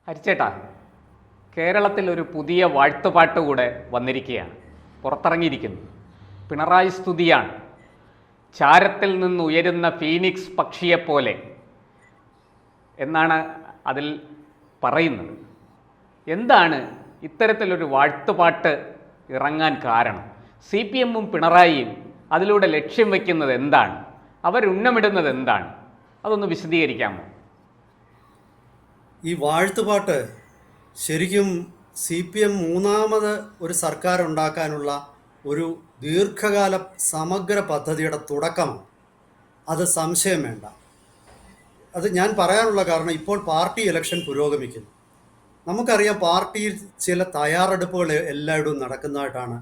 ഹരിച്ചേട്ടാ, കേരളത്തിൽ ഒരു പുതിയ വാഴ്ത്തുപാട്ട് കൂടെ വന്നിരിക്കുകയാണ്, പുറത്തിറങ്ങിയിരിക്കുന്നു. പിണറായി സ്തുതിയാണ്. ചാരത്തിൽ നിന്ന് ഉയരുന്ന ഫീനിക്സ് പക്ഷിയെപ്പോലെ എന്നാണ് അതിൽ പറയുന്നത്. എന്താണ് ഇത്തരത്തിലൊരു വാഴ്ത്തുപാട്ട് ഇറങ്ങാൻ കാരണം? സി പി എമ്മും പിണറായിയും അതിലൂടെ ലക്ഷ്യം വയ്ക്കുന്നത് എന്താണ്? അവരുന്നമിടുന്നത് എന്താണ്? അതൊന്ന് വിശദീകരിക്കാമോ? ഈ വാഴ്ത്തുപാട്ട് ശരിക്കും CPM മൂന്നാമത് ഒരു സർക്കാർ ഉണ്ടാക്കാനുള്ള ഒരു ദീർഘകാല സമഗ്ര പദ്ധതിയുടെ തുടക്കമാണ്. അത് സംശയം വേണ്ട. അത് ഞാൻ പറയാനുള്ള കാരണം, ഇപ്പോൾ പാർട്ടി ഇലക്ഷൻ പുരോഗമിക്കുന്നു. നമുക്കറിയാം, പാർട്ടിയിൽ ചില തയ്യാറെടുപ്പുകൾ എല്ലായിടവും നടക്കുന്നതായിട്ടാണ്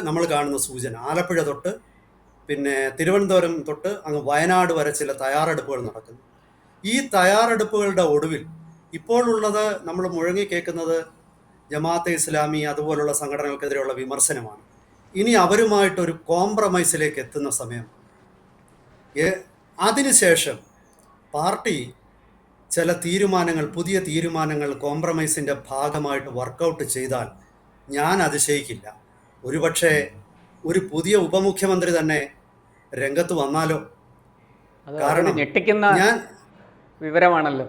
നമ്മൾ കാണുന്ന സൂചന. ആലപ്പുഴ തൊട്ട് പിന്നെ തിരുവനന്തപുരം തൊട്ട് അങ്ങ് വയനാട് വരെ ചില തയ്യാറെടുപ്പുകൾ നടക്കുന്നു. ഈ തയ്യാറെടുപ്പുകളുടെ ഒടുവിൽ ഇപ്പോൾ ഉള്ളത് നമ്മൾ മുഴങ്ങി കേൾക്കുന്നത് ജമാഅത്തെ ഇസ്ലാമി അതുപോലുള്ള സംഘടനകൾക്കെതിരെയുള്ള വിമർശനമാണ്. ഇനി അവരുമായിട്ടൊരു കോംപ്രമൈസിലേക്ക് എത്തുന്ന സമയം. അതിനുശേഷം പാർട്ടി ചില തീരുമാനങ്ങൾ, പുതിയ തീരുമാനങ്ങൾ കോംപ്രമൈസിൻ്റെ ഭാഗമായിട്ട് വർക്കൗട്ട് ചെയ്താൽ ഞാൻ അതിശയിക്കില്ല. ഒരുപക്ഷെ ഒരു പുതിയ ഉപമുഖ്യമന്ത്രി തന്നെ രംഗത്ത് വന്നാലോ? കാരണം ഞെട്ടിക്കുന്ന ഞാൻ വിവരമാണല്ലോ.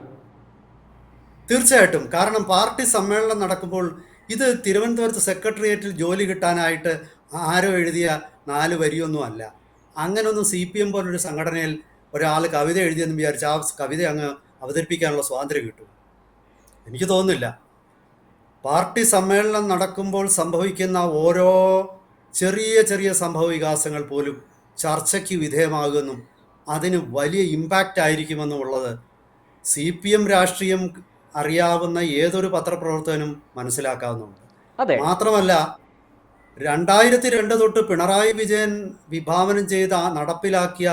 തീർച്ചയായിട്ടും. കാരണം പാർട്ടി സമ്മേളനം നടക്കുമ്പോൾ ഇത് തിരുവനന്തപുരത്ത് സെക്രട്ടേറിയറ്റിൽ ജോലി കിട്ടാനായിട്ട് ആരോ എഴുതിയ 4 വരിയൊന്നും അല്ല. അങ്ങനൊന്നും CPM പോലൊരു സംഘടനയിൽ ഒരാൾ കവിത എഴുതിയെന്ന് വിചാരിച്ച് ആ കവിത അങ്ങ് അവതരിപ്പിക്കാനുള്ള സ്വാതന്ത്ര്യം കിട്ടും? എനിക്ക് തോന്നുന്നില്ല. പാർട്ടി സമ്മേളനം നടക്കുമ്പോൾ സംഭവിക്കുന്ന ഓരോ ചെറിയ ചെറിയ സംഭവ വികാസങ്ങൾ പോലും ചർച്ചയ്ക്ക് വിധേയമാകുമെന്നും അതിന് വലിയ ഇമ്പാക്റ്റ് ആയിരിക്കുമെന്നുമുള്ളത് CPM രാഷ്ട്രീയം അറിയാവുന്ന ഏതൊരു പത്രപ്രവർത്തകനും മനസ്സിലാക്കാവുന്നതുണ്ട്. അതെ, മാത്രമല്ല, 2002 തൊട്ട് പിണറായി വിജയൻ വിഭാവനം ചെയ്ത നടപ്പിലാക്കിയ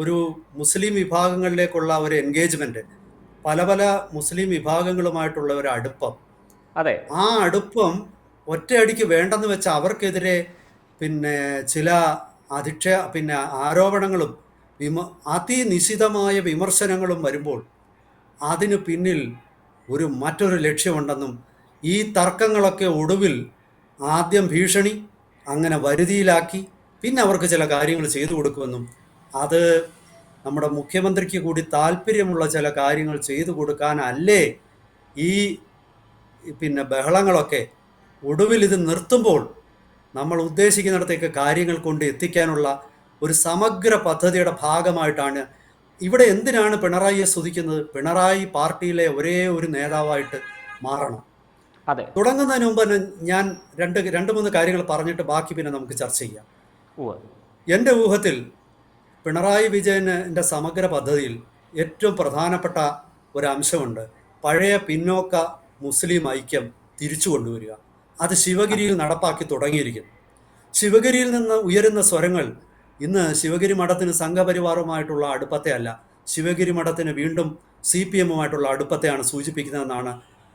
ഒരു മുസ്ലിം വിഭാഗങ്ങളിലേക്കുള്ള ഒരു എൻഗേജ്മെൻറ്റ്, പല പല മുസ്ലിം വിഭാഗങ്ങളുമായിട്ടുള്ള ഒരു അടുപ്പം, അതെ, ആ അടുപ്പം ഒറ്റയടിക്ക് വേണ്ടെന്ന് വെച്ച അവർക്കെതിരെ ചില ആരോപണങ്ങളും അതിനിശിതമായ വിമർശനങ്ങളും വരുമ്പോൾ അതിന് പിന്നിൽ മറ്റൊരു ലക്ഷ്യമുണ്ടെന്നും, ഈ തർക്കങ്ങളൊക്കെ ഒടുവിൽ ആദ്യം ഭീഷണി, അങ്ങനെ വരുതിയിലാക്കി, പിന്നെ അവർക്ക് ചില കാര്യങ്ങൾ ചെയ്തു കൊടുക്കുമെന്നും, അത് നമ്മുടെ മുഖ്യമന്ത്രിക്ക് കൂടി താല്പര്യമുള്ള ചില കാര്യങ്ങൾ ചെയ്തു കൊടുക്കാനല്ലേ ഈ ബഹളങ്ങളൊക്കെ, ഒടുവിൽ ഇത് നിർത്തുമ്പോൾ നമ്മൾ ഉദ്ദേശിക്കുന്നിടത്തേക്ക് കാര്യങ്ങൾ കൊണ്ട് എത്തിക്കാനുള്ള ഒരു സമഗ്ര പദ്ധതിയുടെ ഭാഗമായിട്ടാണ്. ഇവിടെ എന്തിനാണ് പിണറായിയെ സ്തുതിക്കുന്നത്? പിണറായി പാർട്ടിയിലെ ഒരേ ഒരു നേതാവായിട്ട് മാറണം. അതെ. തുടങ്ങുന്നതിന് മുമ്പ് തന്നെ ഞാൻ രണ്ട് മൂന്ന് കാര്യങ്ങൾ പറഞ്ഞിട്ട് ബാക്കി പിന്നെ നമുക്ക് ചർച്ച ചെയ്യാം. എൻ്റെ ഊഹത്തിൽ പിണറായി വിജയൻ്റെ സമഗ്ര പദ്ധതിയിൽ ഏറ്റവും പ്രധാനപ്പെട്ട ഒരു അംശമുണ്ട്. പഴയ പിന്നോക്ക മുസ്ലിം ഐക്യം തിരിച്ചു കൊണ്ടുവരിക. അത് ശിവഗിരിയിൽ നടപ്പാക്കി തുടങ്ങിയിരിക്കുന്നു. ശിവഗിരിയിൽ നിന്ന് ഉയരുന്ന സ്വരങ്ങൾ ഇന്ന് ശിവഗിരി മഠത്തിന് സംഘപരിവാറുമായിട്ടുള്ള അടുപ്പത്തെ അല്ല, ശിവഗിരി മഠത്തിന് വീണ്ടും CPMുമായിട്ടുള്ള അടുപ്പത്തെയാണ് സൂചിപ്പിക്കുന്നതെന്നാണ്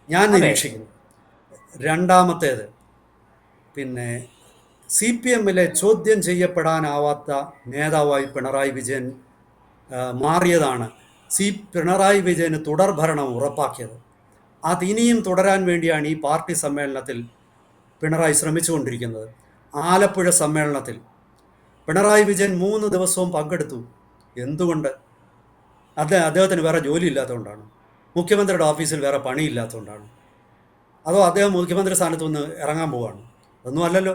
ഞാൻ നിരീക്ഷിക്കുന്നത്. രണ്ടാമത്തേത്, CPMലെ ചോദ്യം ചെയ്യപ്പെടാനാവാത്ത നേതാവായി പിണറായി വിജയൻ മാറിയതാണ് പിണറായി വിജയന് തുടർഭരണം ഉറപ്പാക്കിയത്. അതിനിയും തുടരാൻ വേണ്ടിയാണ് ഈ പാർട്ടി സമ്മേളനത്തിൽ പിണറായി ശ്രമിച്ചുകൊണ്ടിരിക്കുന്നത്. ആലപ്പുഴ സമ്മേളനത്തിൽ പിണറായി വിജയൻ 3 ദിവസവും പങ്കെടുത്തു. എന്തുകൊണ്ട്? അദ്ദേഹത്തിന് വേറെ ജോലി ഇല്ലാത്തതുകൊണ്ടാണ്? മുഖ്യമന്ത്രിയുടെ ഓഫീസിൽ വേറെ പണിയില്ലാത്തതുകൊണ്ടാണ്? അതോ അദ്ദേഹം മുഖ്യമന്ത്രി സ്ഥാനത്ത് നിന്ന് ഇറങ്ങാൻ പോവുകയാണ്? ഒന്നും അല്ലല്ലോ.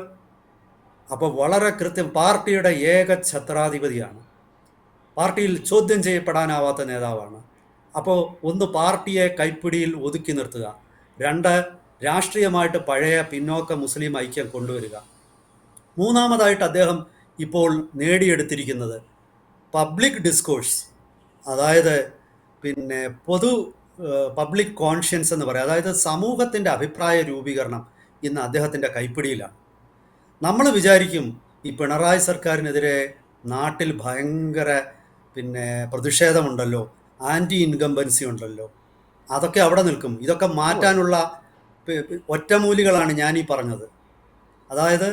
അപ്പോൾ വളരെ കൃത്യം, പാർട്ടിയുടെ ഏക ഛത്രാധിപതിയാണ്, പാർട്ടിയിൽ ചോദ്യം ചെയ്യപ്പെടാനാവാത്ത നേതാവാണ്. അപ്പോൾ ഒന്ന്, പാർട്ടിയെ കൈപ്പിടിയിൽ ഒതുക്കി നിർത്തുക. 2, രാഷ്ട്രീയമായിട്ട് പഴയ പിന്നോക്ക മുസ്ലിം ഐക്യം കൊണ്ടുവരിക. മൂന്നാമതായിട്ട് അദ്ദേഹം ഇപ്പോൾ നേടിയെടുത്തിരിക്കുന്നത് പബ്ലിക് ഡിസ്കോഴ്സ്, അതായത് പബ്ലിക് കോൺഷ്യൻസ് എന്ന് പറയാം. അതായത് സമൂഹത്തിൻ്റെ അഭിപ്രായ രൂപീകരണം ഇന്ന് അദ്ദേഹത്തിൻ്റെ കൈപ്പിടിയിലാണ്. നമ്മൾ വിചാരിക്കും ഈ പിണറായി സർക്കാരിനെതിരെ നാട്ടിൽ ഭയങ്കര പ്രതിഷേധമുണ്ടല്ലോ, ആൻറ്റി ഇൻകംബൻസി ഉണ്ടല്ലോ, അതൊക്കെ അവിടെ നിൽക്കും. ഇതൊക്കെ മാറ്റാനുള്ള ഒറ്റമൂലികളാണ് ഞാനീ പറഞ്ഞത്. അതായത്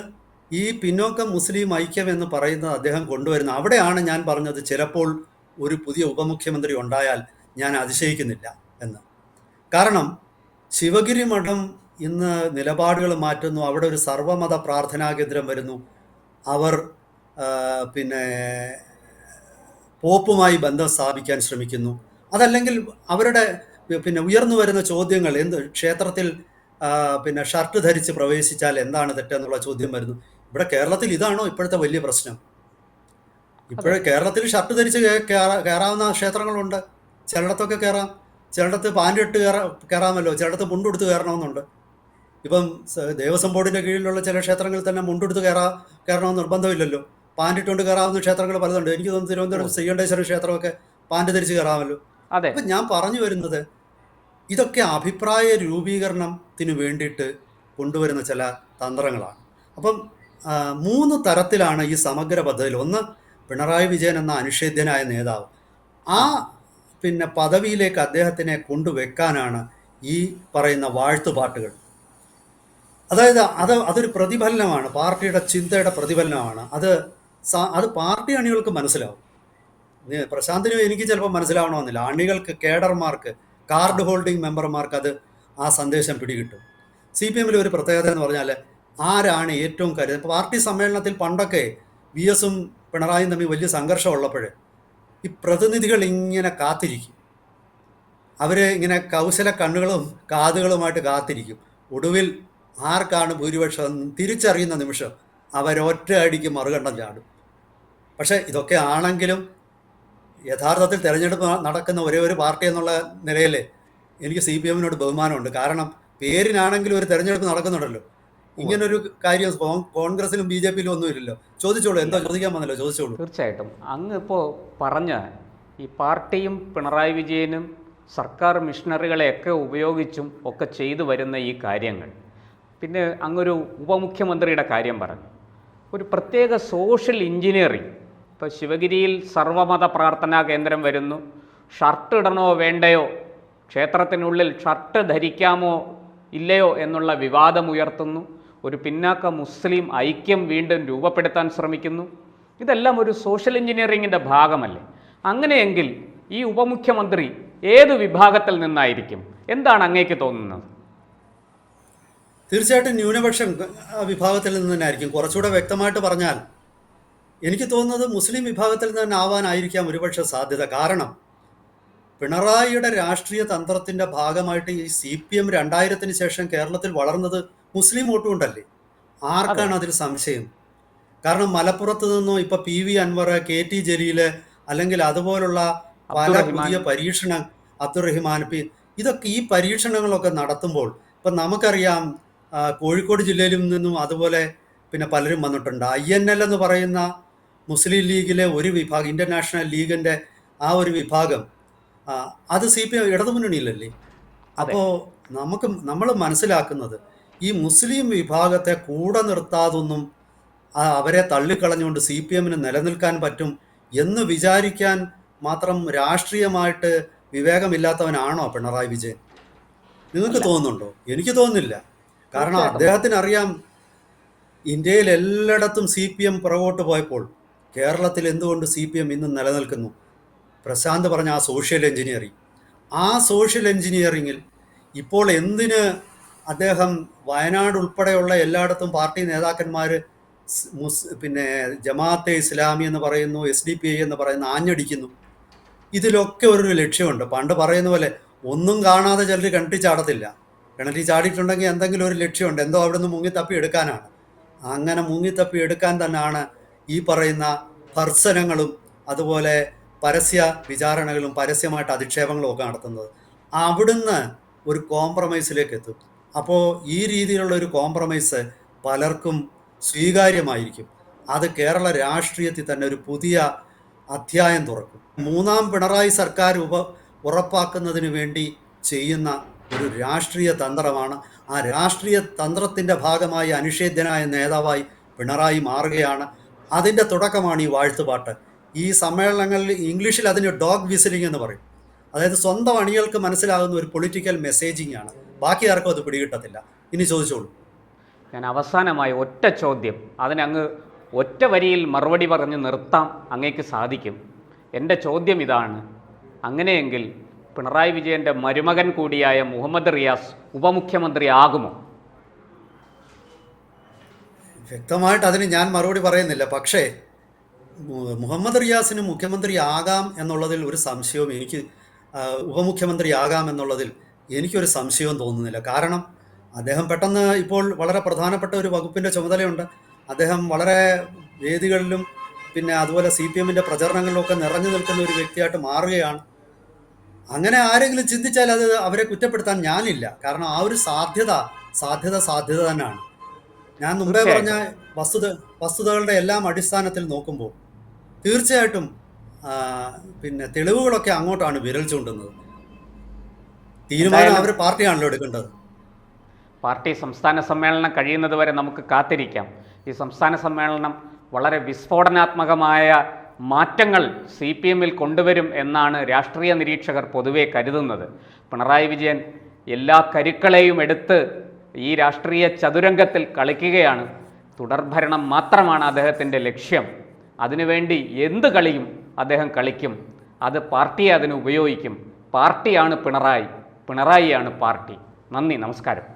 ഈ പിന്നോക്ക മുസ്ലിം ഐക്യം എന്ന് പറയുന്നത് അദ്ദേഹം കൊണ്ടുവരുന്ന അവിടെയാണ് ഞാൻ പറഞ്ഞത്, ചിലപ്പോൾ ഒരു പുതിയ ഉപമുഖ്യമന്ത്രി ഉണ്ടായാൽ ഞാൻ അതിശയിക്കുന്നില്ല എന്ന്. കാരണം ശിവഗിരി മഠം ഇന്ന് നിലപാടുകൾ മാറ്റുന്നു. അവിടെ ഒരു സർവമത പ്രാർത്ഥനാ കേന്ദ്രം വരുന്നു. അവർ ആ, പിന്നെ പോപ്പുമായി ബന്ധം സ്ഥാപിക്കാൻ ശ്രമിക്കുന്നു. അതല്ലെങ്കിൽ അവരുടെ പിന്നെ ഉയർന്നു വരുന്ന ചോദ്യങ്ങൾ എന്ത് ക്ഷേത്രത്തിൽ പിന്നെ ഷർട്ട് ധരിച്ച് പ്രവേശിച്ചാൽ എന്താണ് തെറ്റെന്നുള്ള ചോദ്യം വരുന്നു. ഇവിടെ കേരളത്തിൽ ഇതാണോ ഇപ്പോഴത്തെ വലിയ പ്രശ്നം? അതെ. ഇപ്പോഴേ കേരളത്തിൽ ഷർട്ട് ധരിച്ച് കയറാവുന്ന ക്ഷേത്രങ്ങളുണ്ട്. ചിലയിടത്തൊക്കെ കയറാം. ചിലയിടത്ത് പാൻ്റ് ഇട്ട് കയറാമല്ലോ. ചിലയിടത്ത് മുണ്ടെടുത്ത് കയറണമെന്നുണ്ട്. ഇപ്പം ദേവസ്വം ബോർഡിൻ്റെ കീഴിലുള്ള ചില ക്ഷേത്രങ്ങളിൽ തന്നെ മുണ്ടെടുത്ത് കയറണമെന്ന് നിർബന്ധമില്ലല്ലോ. പാൻ്റ് ഇട്ടുകൊണ്ട് കയറാവുന്ന ക്ഷേത്രങ്ങൾ പലതുണ്ട്. എനിക്ക് തോന്നുന്നു തിരുവനന്തപുരം ശ്രീകണ്ഠേശ്വര ക്ഷേത്രമൊക്കെ പാൻ്റ് ധരിച്ച് കയറാമല്ലോ. അതെ. അപ്പം ഞാൻ പറഞ്ഞു വരുന്നത് ഇതൊക്കെ അഭിപ്രായ രൂപീകരണത്തിന് വേണ്ടിയിട്ട് കൊണ്ടുവരുന്ന ചില തന്ത്രങ്ങളാണ്. അപ്പം 3 തരത്തിലാണ് ഈ സമഗ്ര പദ്ധതിയിൽ. ഒന്ന്, പിണറായി വിജയൻ എന്ന അനിഷേധ്യനായ നേതാവ്, ആ പിന്നെ പദവിയിലേക്ക് അദ്ദേഹത്തിനെ കൊണ്ടുവെക്കാനാണ് ഈ പറയുന്ന വാഴ്ത്തുപാട്ടുകൾ. അതായത് അതൊരു പ്രതിഫലനമാണ്, പാർട്ടിയുടെ ചിന്തയുടെ പ്രതിഫലനമാണ്. അത് പാർട്ടി അണികൾക്ക് മനസ്സിലാവും. പ്രശാന്തിനും എനിക്ക് ചിലപ്പോൾ മനസ്സിലാവണമെന്നില്ല. അണികൾക്ക്, കേഡർമാർക്ക്, കാർഡ് ഹോൾഡിംഗ് മെമ്പർമാർക്ക് ആ സന്ദേശം പിടികിട്ടും. സി പി എമ്മിൽ ഒരു പ്രത്യേകത എന്ന് പറഞ്ഞാൽ ആരാണ് ഏറ്റവും കരുതുന്നത്. പാർട്ടി സമ്മേളനത്തിൽ പണ്ടൊക്കെ വി എസും പിണറായിയും തമ്മിൽ വലിയ സംഘർഷം ഉള്ളപ്പോൾ ഈ പ്രതിനിധികൾ ഇങ്ങനെ കാത്തിരിക്കും. അവർ ഇങ്ങനെ കൗശല കണ്ണുകളും കാതുകളുമായിട്ട് കാത്തിരിക്കും. ഒടുവിൽ ആർക്കാണ് ഭൂരിപക്ഷം തിരിച്ചറിയുന്ന നിമിഷം അവരൊറ്റ അടിക്ക് മറുകണ്ഠം ചാടും. പക്ഷേ ഇതൊക്കെ ആണെങ്കിലും യഥാർത്ഥത്തിൽ തിരഞ്ഞെടുപ്പ് നടക്കുന്ന ഒരേ ഒരു പാർട്ടി എന്നുള്ള നിലയിൽ എനിക്ക് സി പി എമ്മിനോട് ബഹുമാനമുണ്ട്. കാരണം പേരിനാണെങ്കിലും ഒരു തെരഞ്ഞെടുപ്പ് നടക്കുന്നുണ്ടല്ലോ. ഇങ്ങനൊരു കാര്യം കോൺഗ്രസിലും ബി ജെ പിയിലും ഒന്നും ഇല്ലല്ലോ. ചോദിച്ചോളൂ, എന്താ ചോദിക്കാൻ വന്നല്ലോ, ചോദിച്ചോളൂ. തീർച്ചയായിട്ടും അങ്ങ് ഇപ്പോൾ പറഞ്ഞ ഈ പാർട്ടിയും പിണറായി വിജയനും സർക്കാർ മിഷണറികളെയൊക്കെ ഉപയോഗിച്ചും ഒക്കെ ചെയ്തു വരുന്ന ഈ കാര്യങ്ങൾ, പിന്നെ അങ്ങൊരു ഉപമുഖ്യമന്ത്രിയുടെ കാര്യം പറഞ്ഞു, ഒരു പ്രത്യേക സോഷ്യൽ എഞ്ചിനീയറിങ്. ഇപ്പോൾ ശിവഗിരിയിൽ സർവമത പ്രാർത്ഥനാ കേന്ദ്രം വരുന്നു. ഷർട്ട് ഇടണോ വേണ്ടയോ, ക്ഷേത്രത്തിനുള്ളിൽ ഷർട്ട് ധരിക്കാമോ ഇല്ലയോ എന്നുള്ള വിവാദമുയർത്തുന്നു. ഒരു പിന്നാക്ക മുസ്ലിം ഐക്യം വീണ്ടും രൂപപ്പെടുത്താൻ ശ്രമിക്കുന്നു. ഇതെല്ലാം ഒരു സോഷ്യൽ എഞ്ചിനീയറിങ്ങിൻ്റെ ഭാഗമല്ലേ? അങ്ങനെയെങ്കിൽ ഈ ഉപമുഖ്യമന്ത്രി ഏത് വിഭാഗത്തിൽ നിന്നായിരിക്കും? എന്താണ് അങ്ങേക്ക് തോന്നുന്നത്? തീർച്ചയായിട്ടും ന്യൂനപക്ഷം വിഭാഗത്തിൽ നിന്ന് തന്നെ ആയിരിക്കും. കുറച്ചുകൂടെ വ്യക്തമായിട്ട് പറഞ്ഞാൽ എനിക്ക് തോന്നുന്നത് മുസ്ലിം വിഭാഗത്തിൽ നിന്ന് തന്നെ ആവാനായിരിക്കാം ഒരുപക്ഷെ സാധ്യത. കാരണം പിണറായിയുടെ രാഷ്ട്രീയ തന്ത്രത്തിൻ്റെ ഭാഗമായിട്ട് ഈ സി പി എം 2000-ന് ശേഷം കേരളത്തിൽ വളർന്നത് മുസ്ലിം വോട്ട് കൊണ്ടല്ലേ? ആർക്കാണ് അതിൽ സംശയം? കാരണം മലപ്പുറത്ത് നിന്നും ഇപ്പം P V Anvar, K T Jaleel, അല്ലെങ്കിൽ അതുപോലുള്ള പല പുതിയ അബ്ദുറഹിമാൻ, ഇതൊക്കെ ഈ പരീക്ഷണങ്ങളൊക്കെ നടത്തുമ്പോൾ ഇപ്പം നമുക്കറിയാം കോഴിക്കോട് ജില്ലയിൽ നിന്നും അതുപോലെ പിന്നെ പലരും വന്നിട്ടുണ്ട്. INL എന്ന് പറയുന്ന മുസ്ലിം ലീഗിലെ ഒരു വിഭാഗം, ഇന്ത്യൻ നാഷണൽ ലീഗിൻ്റെ ആ ഒരു വിഭാഗം, അത് സി പി എം ഇടതുമുന്നണിയിലല്ലേ? അപ്പോൾ നമ്മൾ മനസ്സിലാക്കുന്നത് ഈ മുസ്ലിം വിഭാഗത്തെ കൂടെ നിർത്താതൊന്നും അവരെ തള്ളിക്കളഞ്ഞുകൊണ്ട് സി പി എമ്മിന് നിലനിൽക്കാൻ പറ്റും എന്ന് വിചാരിക്കാൻ മാത്രം രാഷ്ട്രീയമായിട്ട് വിവേകമില്ലാത്തവനാണോ പിണറായി വിജയൻ? നിങ്ങൾക്ക് തോന്നുന്നുണ്ടോ? എനിക്ക് തോന്നുന്നില്ല. കാരണം അദ്ദേഹത്തിന് അറിയാം, ഇന്ത്യയിൽ എല്ലായിടത്തും സി പി എം പുറകോട്ട് പോയപ്പോൾ കേരളത്തിൽ എന്തുകൊണ്ട് സി പി എം ഇന്നും നിലനിൽക്കുന്നു? പ്രശാന്ത് പറഞ്ഞ ആ സോഷ്യൽ എഞ്ചിനീയറിങ്ങിൽ ഇപ്പോൾ എന്തിന് അദ്ദേഹം വയനാട് ഉൾപ്പെടെയുള്ള എല്ലായിടത്തും പാർട്ടി നേതാക്കന്മാർ പിന്നെ ജമാഅത്തെ ഇസ്ലാമി എന്ന് പറയുന്നു, SDPI എന്ന് പറയുന്നു, ആഞ്ഞടിക്കുന്നു? ഇതിലൊക്കെ ഒരു ലക്ഷ്യമുണ്ട്. പണ്ട് പറയുന്ന പോലെ ഒന്നും കാണാതെ ചിലർ കിണറ്റി ചാടത്തില്ല. കിണറ്റി ചാടിയിട്ടുണ്ടെങ്കിൽ എന്തെങ്കിലും ഒരു ലക്ഷ്യമുണ്ട്, എന്തോ അവിടെ നിന്ന് മുങ്ങിത്തപ്പി എടുക്കാനാണ്. അങ്ങനെ മുങ്ങിത്തപ്പി എടുക്കാൻ തന്നെയാണ് ഈ പറയുന്ന ഭർസനങ്ങളും അതുപോലെ പരസ്യ വിചാരണകളും പരസ്യമായിട്ട് അധിക്ഷേപങ്ങളും ഒക്കെ നടത്തുന്നത്. അവിടുന്ന് ഒരു കോംപ്രമൈസിലേക്ക് എത്തും. അപ്പോൾ ഈ രീതിയിലുള്ള ഒരു കോംപ്രമൈസ് പലർക്കും സ്വീകാര്യമായിരിക്കും. അത് കേരള രാഷ്ട്രീയത്തിൽ തന്നെ ഒരു പുതിയ അധ്യായം തുറക്കും. 3ാം പിണറായി സർക്കാർ ഉറപ്പാക്കുന്നതിന് വേണ്ടി ചെയ്യുന്ന ഒരു രാഷ്ട്രീയ തന്ത്രമാണ്. ആ രാഷ്ട്രീയ തന്ത്രത്തിൻ്റെ ഭാഗമായി അനിഷേധ്യനായ നേതാവായി പിണറായി മാറുകയാണ്. അതിൻ്റെ തുടക്കമാണ് ഈ വാഴ്ത്തുപാട്ട്. ഈ സമ്മേളനങ്ങളിൽ ഇംഗ്ലീഷിൽ അതിന് ഡോഗ് വിസിലിംഗ് എന്ന് പറയും. അതായത് സ്വന്തം അണികൾക്ക് മനസ്സിലാകുന്ന ഒരു പൊളിറ്റിക്കൽ മെസ്സേജിങ് ആണ്. ബാക്കി ആർക്കും അത് പിടികിട്ടത്തില്ല. ഇനി ചോദിച്ചോളൂ. ഞാൻ അവസാനമായി ഒറ്റ ചോദ്യം, അതിനങ്ങ് ഒറ്റ വരിയിൽ മറുപടി പറഞ്ഞ് നിർത്താം അങ്ങേക്ക് സാധിക്കും. എൻ്റെ ചോദ്യം ഇതാണ്: അങ്ങനെയെങ്കിൽ പിണറായി വിജയൻ്റെ മരുമകൻ കൂടിയായ മുഹമ്മദ് റിയാസ് ഉപമുഖ്യമന്ത്രി ആകുമോ? വ്യക്തമായിട്ട് അതിന് ഞാൻ മറുപടി പറയുന്നില്ല. പക്ഷേ മുഹമ്മദ് റിയാസിന് മുഖ്യമന്ത്രി ആകാം എന്നുള്ളതിൽ ഒരു സംശയവും എനിക്ക് ഉപമുഖ്യമന്ത്രി ആകാം എന്നുള്ളതിൽ എനിക്കൊരു സംശയവും തോന്നുന്നില്ല. കാരണം അദ്ദേഹം പെട്ടെന്ന് ഇപ്പോൾ വളരെ പ്രധാനപ്പെട്ട ഒരു വകുപ്പിൻ്റെ ചുമതലയുണ്ട്. അദ്ദേഹം വളരെ വേദികളിലും പിന്നെ അതുപോലെ CPM-ൻ്റെ പ്രചരണങ്ങളിലൊക്കെ നിറഞ്ഞു നിൽക്കുന്ന ഒരു വ്യക്തിയായിട്ട് മാറുകയാണ്. അങ്ങനെ ആരെങ്കിലും ചിന്തിച്ചാൽ അത് അവരെ കുറ്റപ്പെടുത്താൻ ഞാനില്ല. കാരണം ആ ഒരു സാധ്യത തന്നെയാണ്. ഞാൻ മുമ്പേ പറഞ്ഞ വസ്തുതകളുടെ എല്ലാം അടിസ്ഥാനത്തിൽ നോക്കുമ്പോൾ തീർച്ചയായിട്ടും പിന്നെ തെളിവുകളൊക്കെ അങ്ങോട്ടാണ് വിരൽ ചൂണ്ടുന്നത്. തീരുമാനം അവർ പാർട്ടിയാണല്ലോ എടുക്കേണ്ടത്. പാർട്ടി സംസ്ഥാന സമ്മേളനം കഴിയുന്നത് വരെ നമുക്ക് കാത്തിരിക്കാം. ഈ സംസ്ഥാന സമ്മേളനം വളരെ വിസ്ഫോടനാത്മകമായ മാറ്റങ്ങൾ CPM-ൽ കൊണ്ടുവരും എന്നാണ് രാഷ്ട്രീയ നിരീക്ഷകർ പൊതുവെ കരുതുന്നത്. പിണറായി വിജയൻ എല്ലാ കരുക്കളെയും എടുത്ത് ഈ രാഷ്ട്രീയ ചതുരംഗത്തിൽ കളിക്കുകയാണ്. തുടർഭരണം മാത്രമാണ് അദ്ദേഹത്തിൻ്റെ ലക്ഷ്യം. അതിനുവേണ്ടി എന്ത് കളിയും അദ്ദേഹം കളിക്കും. അത് പാർട്ടിയെ അതിന് ഉപയോഗിക്കും. പാർട്ടിയാണ് പിണറായി, പിണറായിയാണ് പാർട്ടി. നന്ദി, നമസ്കാരം.